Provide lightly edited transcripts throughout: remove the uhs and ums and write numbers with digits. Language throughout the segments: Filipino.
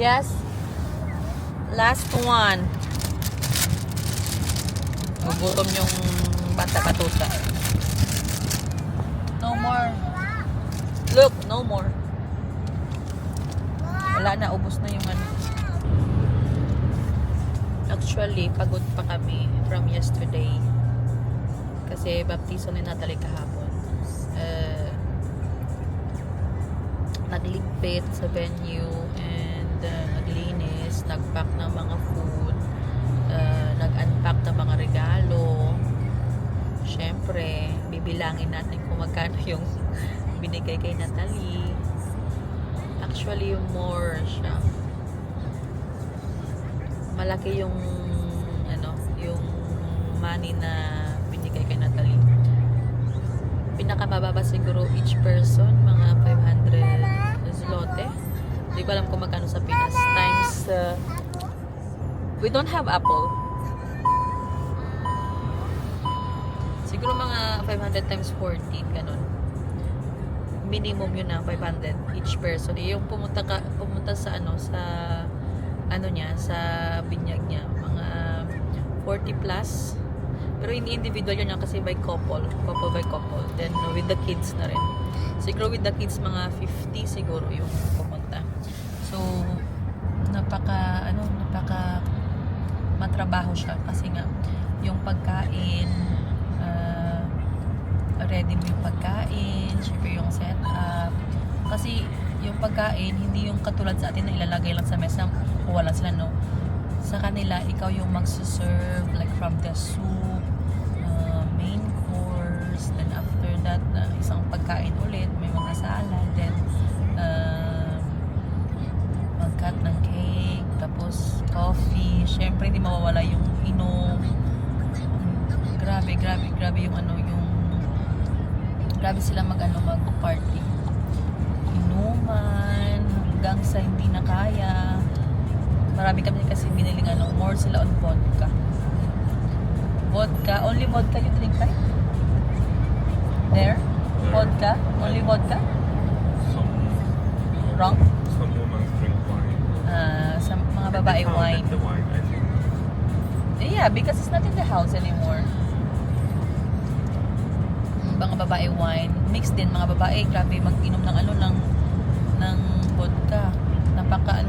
Yes. Last one. Gugutom yung bata-batuta. No more. Look, no more. Wala na, ubos na yung ano. Actually, pagod pa kami from yesterday. Kasi baptiso ni Natalie kahapon. Nagligpit sa venue and naglinis, nagpack ng mga food, nag-unpack ng mga regalo. Syempre, bibilangin natin kung magkano yung binigay kay Natalie. Actually, yung more siya. Malaki yung yung money na binigay kay Natalie. Pinakamababa siguro each person, mga 500 zlote. Hindi ko alam kung magkano sa Pinas. Times, we don't have Apple. Siguro mga 500 times 14, ganun. Minimum yun na 500 each person. Yung pumunta sa sa binyag niya, mga 40 plus. Pero hindi individual yun kasi by couple by couple. Then with the kids na rin. Siguro with the kids mga 50 siguro yung pumunta. So napaka matrabaho siya kasi nga yung pagkain, ready mo yung pagkain, syempre yung setup. Kasi yung pagkain, hindi yung katulad sa atin na ilalagay lang sa mesa, wala sila, no? Sa kanila, ikaw yung magsuserve, like from the soup, main course, then after that, isang pagkain ulit, may mga salad, then mag-cut ng cake, tapos coffee, syempre hindi mawawala yung inom. Grabe yung grabe sila mag-party. Inuman, hanggang sa hindi na kaya. Marami kami kasi biniling more sila on vodka. Vodka? Only vodka you drink, right? There? Vodka? Only vodka? Wrong? Some women drink wine. Sa mga babae wine. The wine, I think. Yeah, because it's not in the house anymore. Mga babae wine. Mixed din, mga babae. Grabe mag-inom ng vodka. Napaka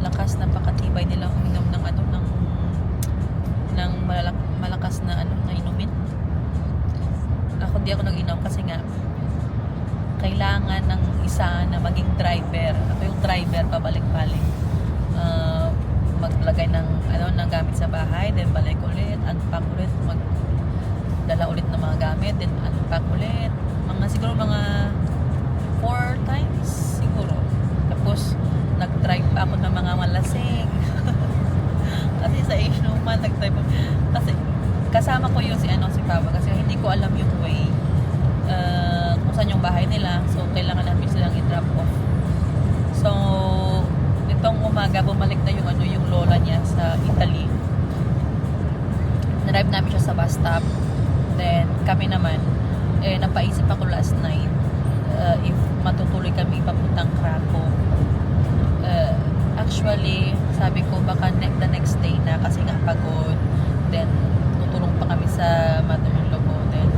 lakas, napakatibay nila uminom ng malakas na inumin. Hindi ako nag-inom kasi nga kailangan ng isa na maging driver. Ako yung driver pabalik-balik. Maglagay ng gamit sa bahay, then balik ulit, unpack ulit, magdala ulit ng mga gamit, then unpack ulit. Siguro mga 4 times siguro. Tapos nag-drive pa ako ng mga malasing. Kasi sa inuman nag-drive ako. Kasi kasama ko yung si Papa kasi hindi ko alam yung way kung saan yung bahay nila. So kailangan namin silang i-drop off. So nitong umaga bumalik na yung lola niya sa Italy. Na-drive namin siya sa bus stop. Then kami naman napaisip ako last night if matutuloy kami papuntang Krakow. Actually, sabi ko baka the next day na kasi nga pagod. Then tutulong pa kami sa mother-in-law ko. Then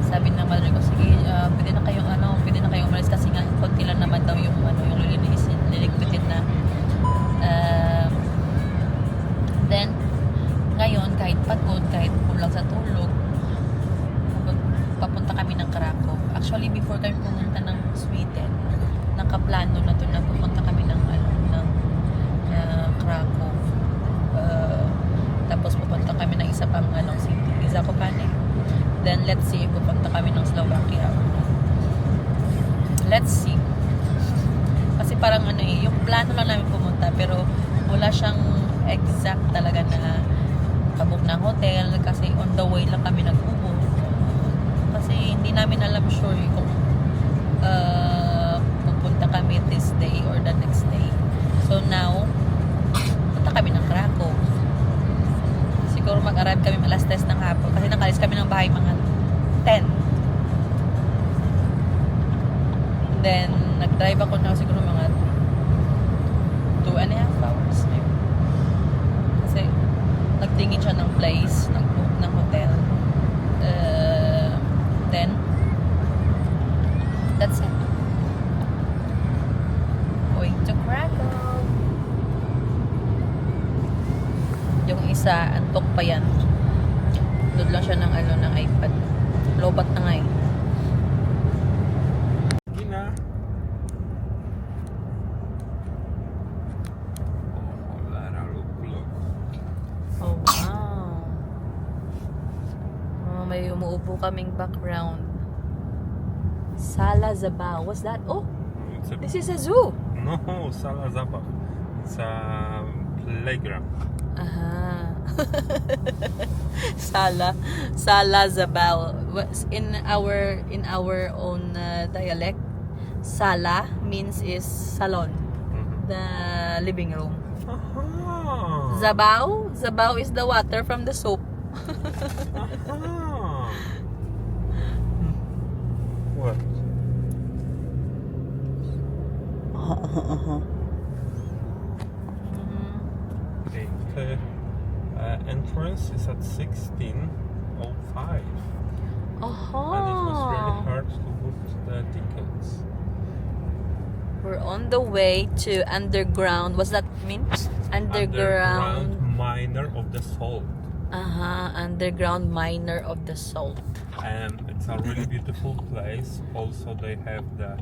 sabi ng mother ko, sige, pwede na kayong umalis kasi nga konti lang naman daw yung liligpitin na. Then ngayon, kahit pagod, kahit kulang sa tulog, papunta kami ng Krakow. Actually, before kami pumunta ng Sweden, nakaplano na to na pupunta kami ng Krakow. Tapos pupunta kami ng isa pang city, Zakopane. Then let's see, pupunta kami ng Slovakia. Let's see. Kasi parang yung plano lang namin pumunta, pero wala siyang exact talaga na kabook ng hotel kasi on the way lang kami nag-book. Kasi hindi namin alam sure kung pupunta kami this day or the next day. So now, punta kami ng Krakow. Siguro mag-arrive kami alas 10 ng hapon kasi nakalis kami ng bahay mga 10. Then, nag-drive ako na siguro mga 2.5 hours maybe. Kasi nagtingin siya ng place, nag-book ng hotel. Then that's it. Going to Krakow. Yung isa, antok pa yan. Doon lang siya ng ng iPad. Lobat na nga eh. Gina. Oh, Lara, look. Oh, wow. Oh, may umuupo kaming background. Sala Zabao. What's that? Oh, It's a, this is a zoo. no, Sala Zabak. It's a playground. Aha. Sala Zabao. In our own dialect, Sala means is salon, the living room. Aha. Zabao is the water from the soap. Aha. What? Okay. The entrance is at 16:05. And it was really hard to book the tickets. We're on the way to underground. What's that mean? Underground. Miner of the Salt. Underground miner of the salt. And it's a really beautiful place. Also, they have the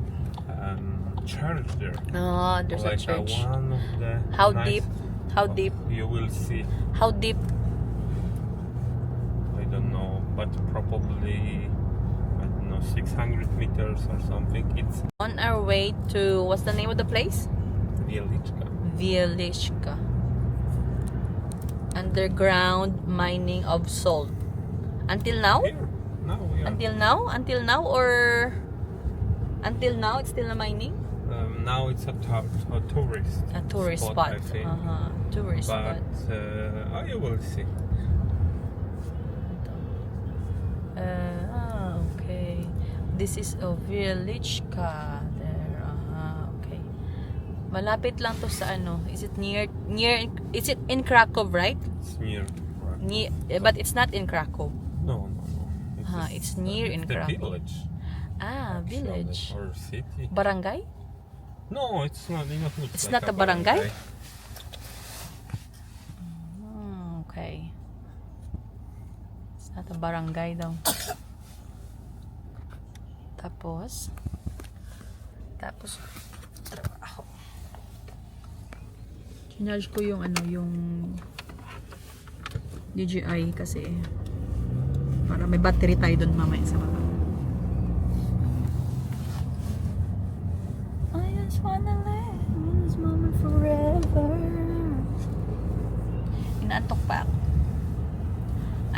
church there. Oh, there's a Like church. one of the How nice- deep? How deep? You will see. How deep? I don't know, but probably I don't know 600 meters or something. It's On our way to, what's the name of the place? Wieliczka. Wieliczka. Underground mining of salt. Until now? Here. Now we are. Until now, or until now it's still a mining? Now it's a tourist. A tourist spot. I think. Tourist But spot. you will see. Okay. This is a Wieliczka there. Okay. Malapit lang to sa ano. Is it near is it in Krakow, right? It's near. But it's not in Krakow. No. It's near in the Krakow. village. Village. Village or city. Barangay? No, it's not. It's not a barangay? Okay. It's not a barangay daw. Tapos trabaho. Chinarge ko yung yung DJI kasi para may battery tayo doon mamaya sa baba. I just wanna live in this moment forever. Inaantok pa ako.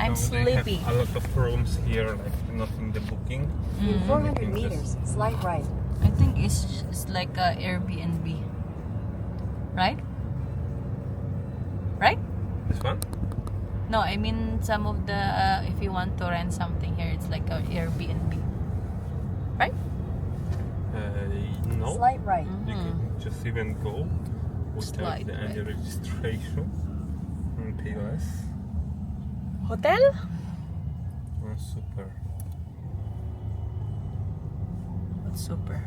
I'm They sleepy. have a lot of rooms here, like not in the booking. In 400 Mhm. meters, slight right. I think it's like a Airbnb. Right? Right? This one? No, I mean some of the if you want to rent something here, it's like a Airbnb. Right? No. Slight right. You can just even go without Slide, any right. registration and pay less. Hotel? Oh, super. That's super.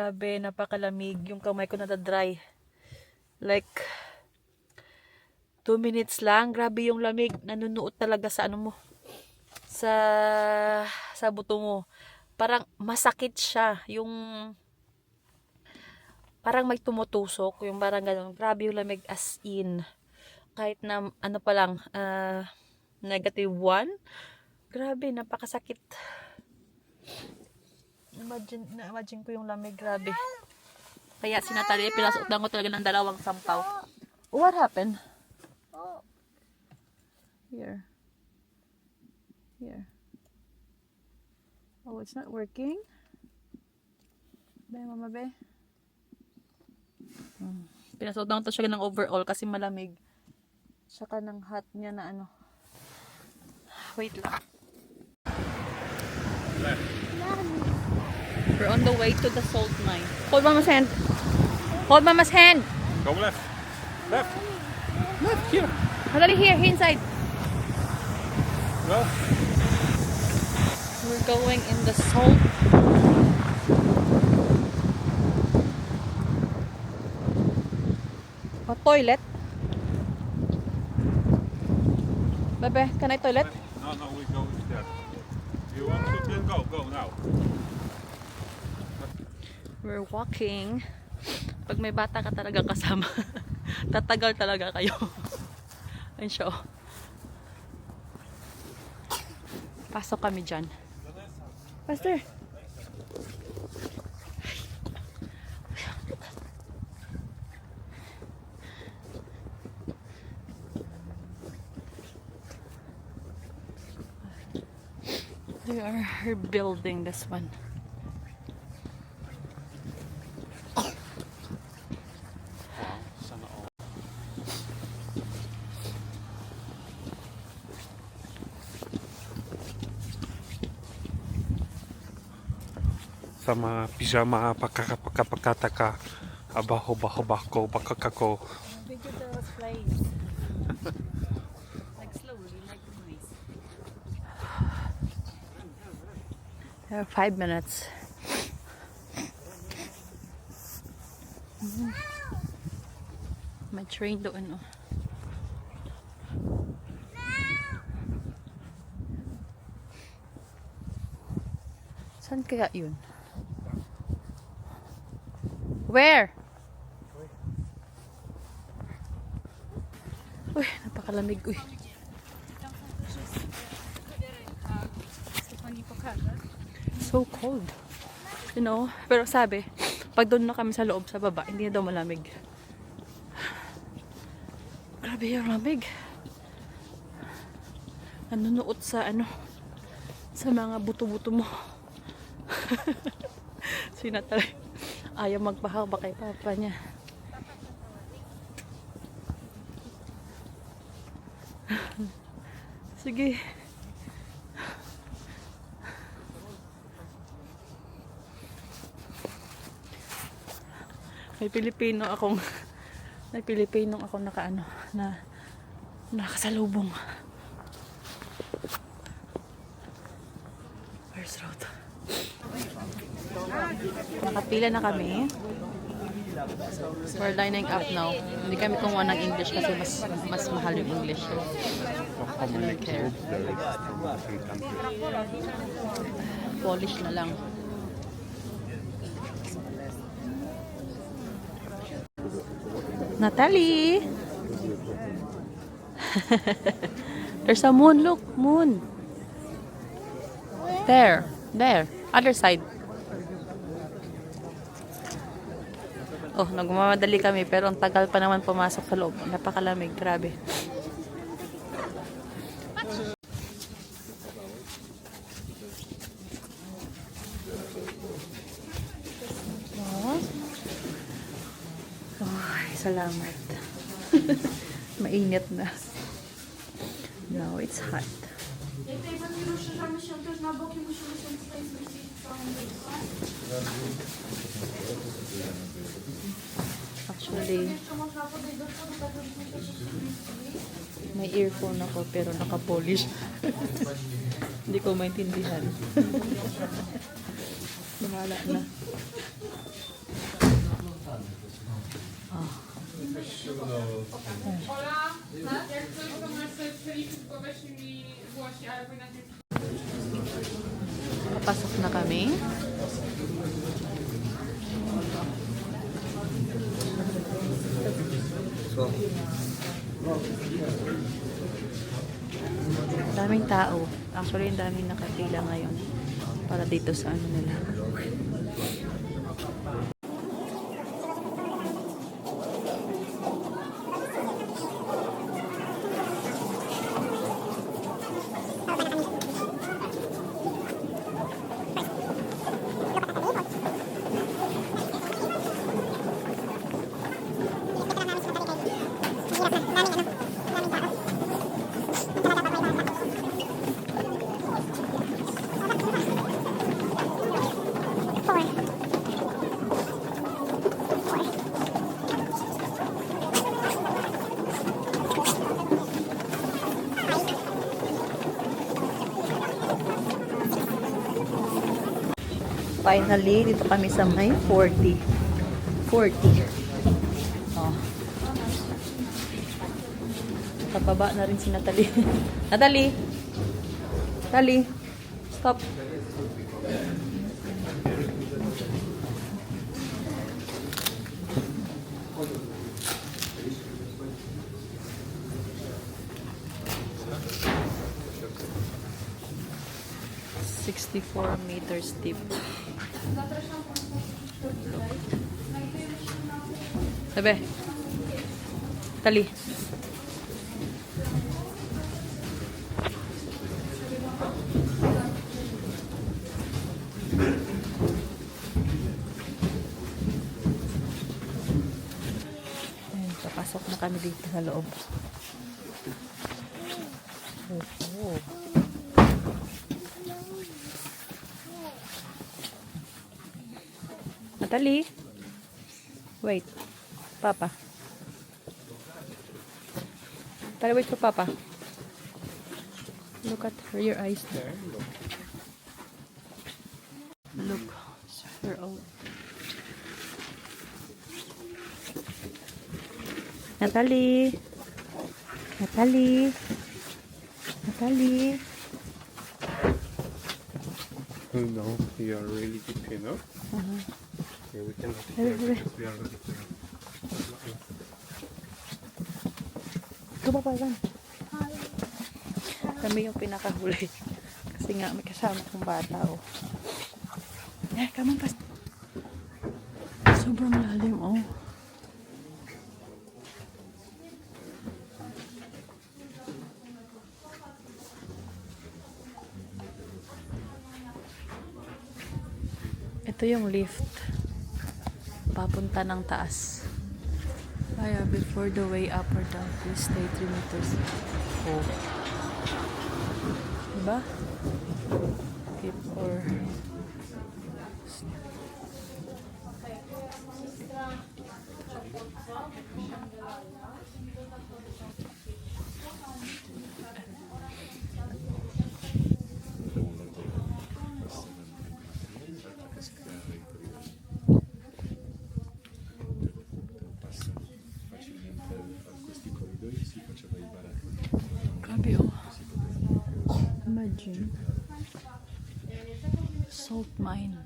Grabe, napakalamig. Yung kamay ko nadadry. Like, 2 minutes lang. Grabe yung lamig. Nanunuot talaga sa ano mo. Sa buto mo. Parang masakit siya. Yung parang may tumutusok. Yung parang ganun. Grabe yung lamig as in. Kahit na ano pa lang, -1. Grabe, napakasakit. Imagine ko yung lamig, grabe. Kaya si Natalia, pinasuot lang ko talaga ng 2 sampaw. What happened? Here. Here. Oh, it's not working? Be, mama, be. Pinasuot lang to siya ng overall kasi malamig. Saka ng hat niya na ano. Wait lang. We're on the way to the salt mine. Hold mama's hand. Hold mama's hand. Go left. Left. Left, here. Madali, here inside. Go. We're going in the salt. A toilet. Bebe, can I toilet? No, we go there. You want to then go now. We're walking. Pag may bata ka talaga kasama, tatagal talaga kayo. Ayun siya. Pasok kami dyan. Pastor. They are building this one. Sama pijama pakakataka abaho bako bakakako. Video those flames. Like slowly, like nice. 5 minutes. May train doon, oh. Saan kaya yun? Where? Uy, napakalamig, uy. So cold. You know, pero sabi, pag doon na kami sa loob, sa baba, hindi na daw malamig. Grabe yung lamig. Nanunuot sa ano, sa mga buto-buto mo. Sinatay. Ayaw magpahaba kay papa niya. Sige. May Pilipino akong nakaano na nakasalubong. Where's road? Nakapila na kami. We're lining up now. Hindi kami kumuha ng English kasi mas mahal yung English. I don't care. Polish na lang. Natalie! There's a moon. Look, moon. There. Other side. Oh, nagmamadali kami pero ang tagal pa naman pumasok sa loob. Napakalamig, grabe. Ay, salamat. Mainit na. Now it's hot. Actually, may earphone ako pero naka-polish. Hindi ko maintindihan. Bahala na. Ola, jak coś, to możesz sobie przeliczyć, bo weź mi głosi, ale powinna być. Papasok na kami. Daming tao. Actually, ang daming nakapila ngayon para dito sa ano nila. Finally, dito kami sa may 40. 40. Oh. Pababa na rin si Natalie. Natalie! Natalie! Stop! $64 steep. Sabi. Tali. Ayan, papasok na kami dito sa loob. Oh. Natalie? Wait. Papa. Natalie, wait for Papa. Look at her, your eyes there. Look. Her own. Natalie. Natalie. Natalie. Oh no, you are really deep, you know? Yeah, we cannot Hey, hey, hey. because we are ready to. Ito ba pa yan? Kami yung pinakahuli. Kasi nga may kasama kong bata. Oh. Eh, come on, pas. Sobrang lalim, oh. Ito yung lift. Papunta ng taas. Kaya before the way up or down, please stay 3 meters. Oh. Diba? Keep or... Grabe, oh. Imagine. Salt mine.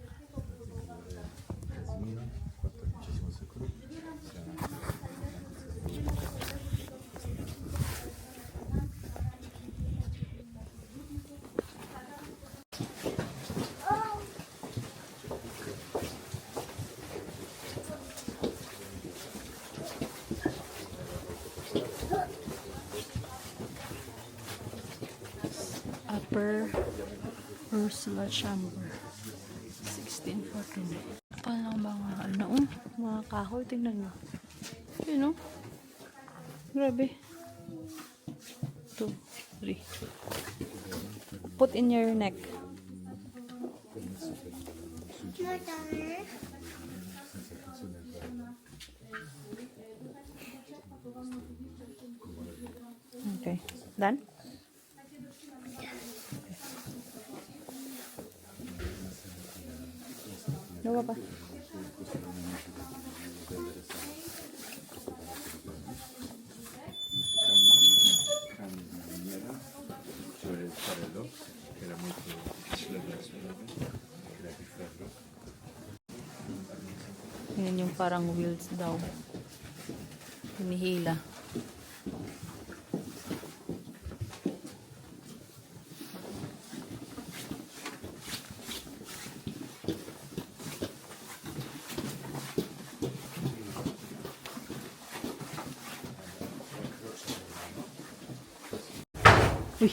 Upper Ursula Chamber 1614. Paano mga ano, mga kahoy, tingnan nyo. Yun, oh. Grabe. 2, 3. Put in your neck. Okay, done? Dalawa pa. Yan yung parang wheels daw. Hinihila. Uy,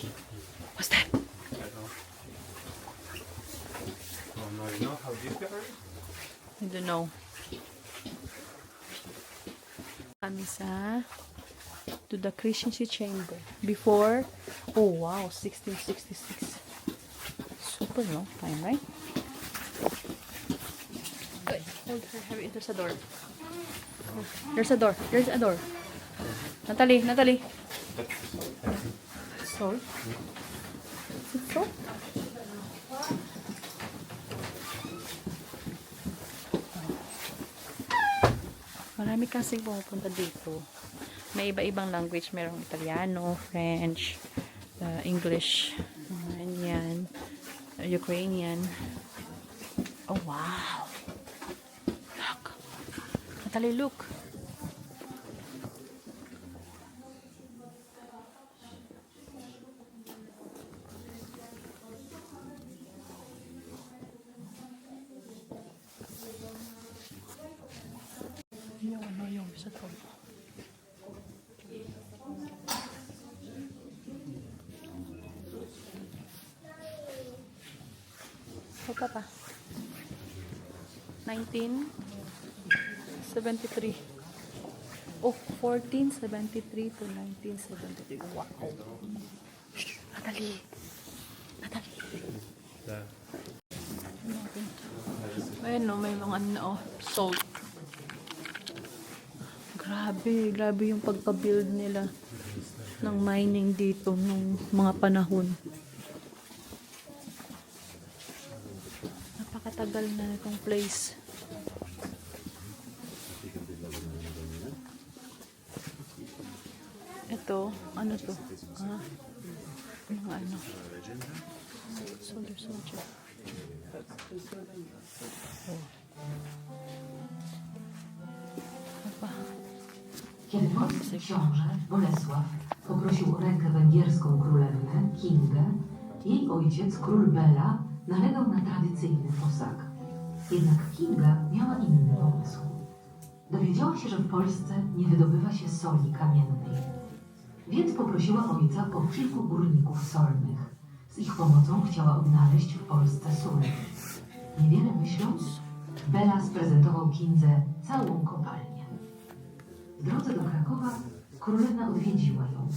what's that? Oh no, you know how deep they are? I don't know. Kami sa to the Christiancy Chamber. Before, oh wow, 1666. Super long time, right? Good. Hold her. There's a door. There's a door. There's a door. Natalie, Natalie. Salt? Is it salt? Marami kasing pumupunta dito. May iba-ibang language. Merong Italiano, French, English, yan, Ukrainian. Oh, wow. Look. Natalie, look. Yung sa to. Ito pa. 1973. Oh, 1473 to 1973. Wow. Shh, Natalie. Natalie. Ayun no, may mga ano, salt. Grabe yung pagka-build nila ng mining dito nung mga panahon. Napakatagal na itong place. Ito, ano to? Mga ano? Soldier. Oh. Kiedy polski książę Bolesław poprosił o rękę węgierską królewnę, Kingę, jej ojciec, król Bela, nalegał na tradycyjny posag. Jednak Kinga miała inny pomysł. Dowiedziała się, że w Polsce nie wydobywa się soli kamiennej. Więc poprosiła ojca o kilku górników solnych. Z ich pomocą chciała odnaleźć w Polsce sól. Niewiele myśląc, Bela sprezentował Kindze całą kopalnię. W drodze do Krakowa królewna odwiedziła ją.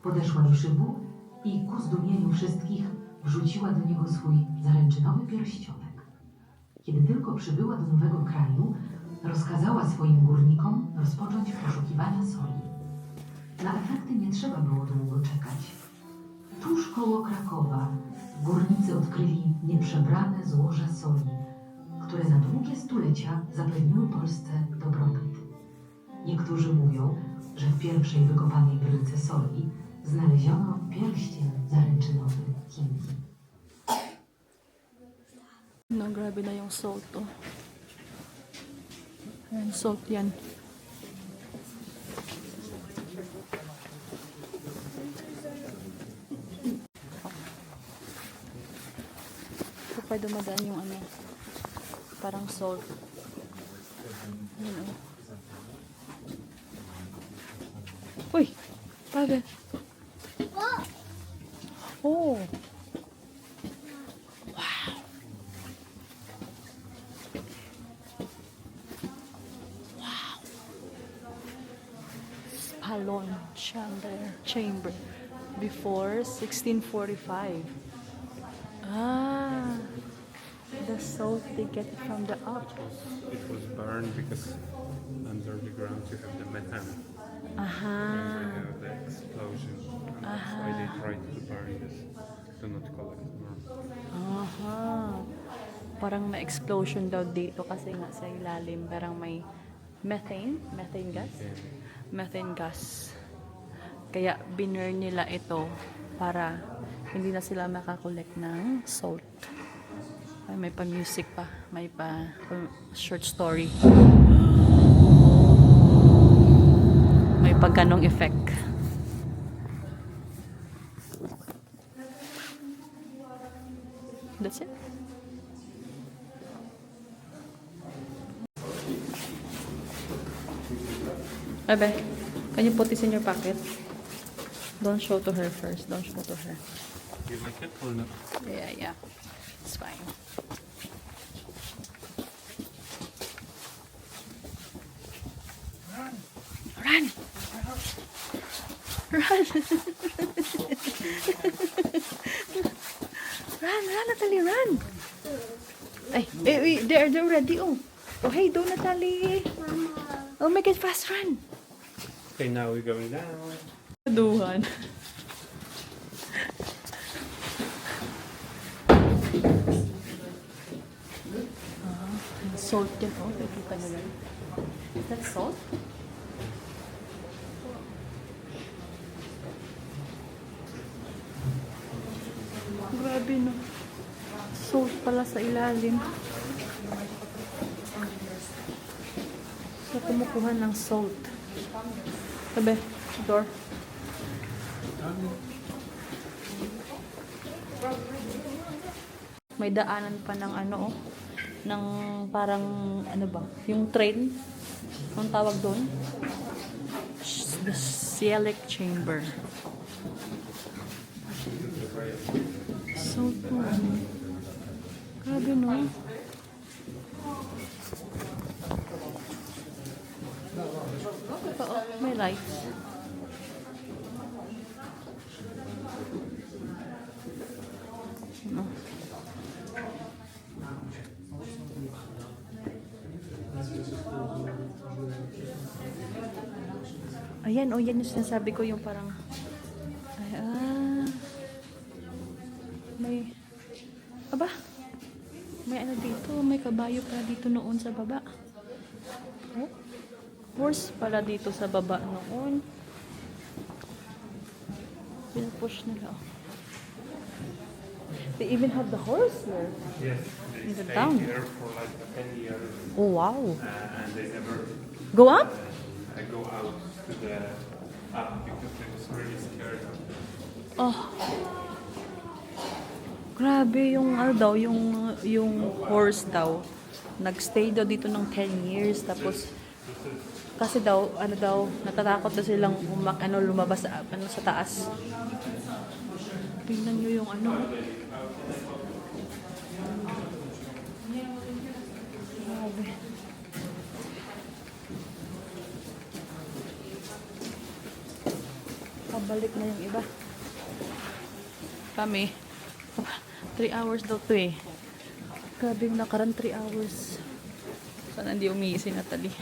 Podeszła do szybu i ku zdumieniu wszystkich wrzuciła do niego swój zaręczynowy pierścionek. Kiedy tylko przybyła do nowego kraju, rozkazała swoim górnikom rozpocząć poszukiwania soli. Na efekty nie trzeba było długo czekać. Tuż koło Krakowa górnicy odkryli nieprzebrane złoża soli, które na długie stulecia zapewniły Polsce dobrobyt. Niektórzy mówią, że w pierwszej wykopanej bryłce soli znaleziono pierścień zaręczynowy Kingi. No, grabe na yung salt to. Ayan, salt yan. Ito pa dumadaan yung ano, parang salt. Ayan, oh. Uy! Bagay. Oh! Wow! Wow! Spalon Chamber. Before 1645. Ah! The salt they get from the up. It was burned because under the ground you have the methane. Aha! And we have the explosion. And that's why they tried to burn this. Do not collect more. Aha. Parang may explosion daw dito kasi nga sa ilalim parang may methane gas. Kaya binurn nila ito para hindi na sila makakollect ng salt. Ay, may pa music pa, may pa short story. kapag ganong effect. That's it. Abe, can you put this in your pocket? Don't show to her first. Don't show to her. You like it or not? Yeah. It's fine. Run! Run! Run, Natalie, run! Ay, they're ready, oh. Oh, hey, do, Natalie. Oh, make it fast, run. Okay, now we're going down. Duhan. Salt yan, oh. Nakikita nyo lang. Is that salt? Grabe, no. Salt pala sa ilalim. So, kumukuha ng salt. Sabi, door. May daanan pa ng ano, oh. Ng parang, ano ba? Yung train. Anong tawag doon? The Cielic Chamber. So, grabe, no? Oh, may lights. No. Ayan, oh, yan yung sinasabi ko, yung parang may may ano dito, may kabayo pala dito noon sa baba. Oh, horse pala dito sa baba noon. Pinupush nila, oh. They even have the horse here. Yes, In they the stayed town. here for like 10 years Oh, wow. and they never Go up? go out to the up because they was really scared. Oh. Grabe yung ano daw, yung horse daw. Nagstay daw dito ng 10 years tapos kasi daw ano daw natatakot daw silang lumabas sa sa taas. Tingnan niyo yung ano. Grabe. Pabalik na yung iba. Kami 3 hours daw to eh. Grabe yung nakaraan 3 hours. Sana hindi umiisi si Natalie.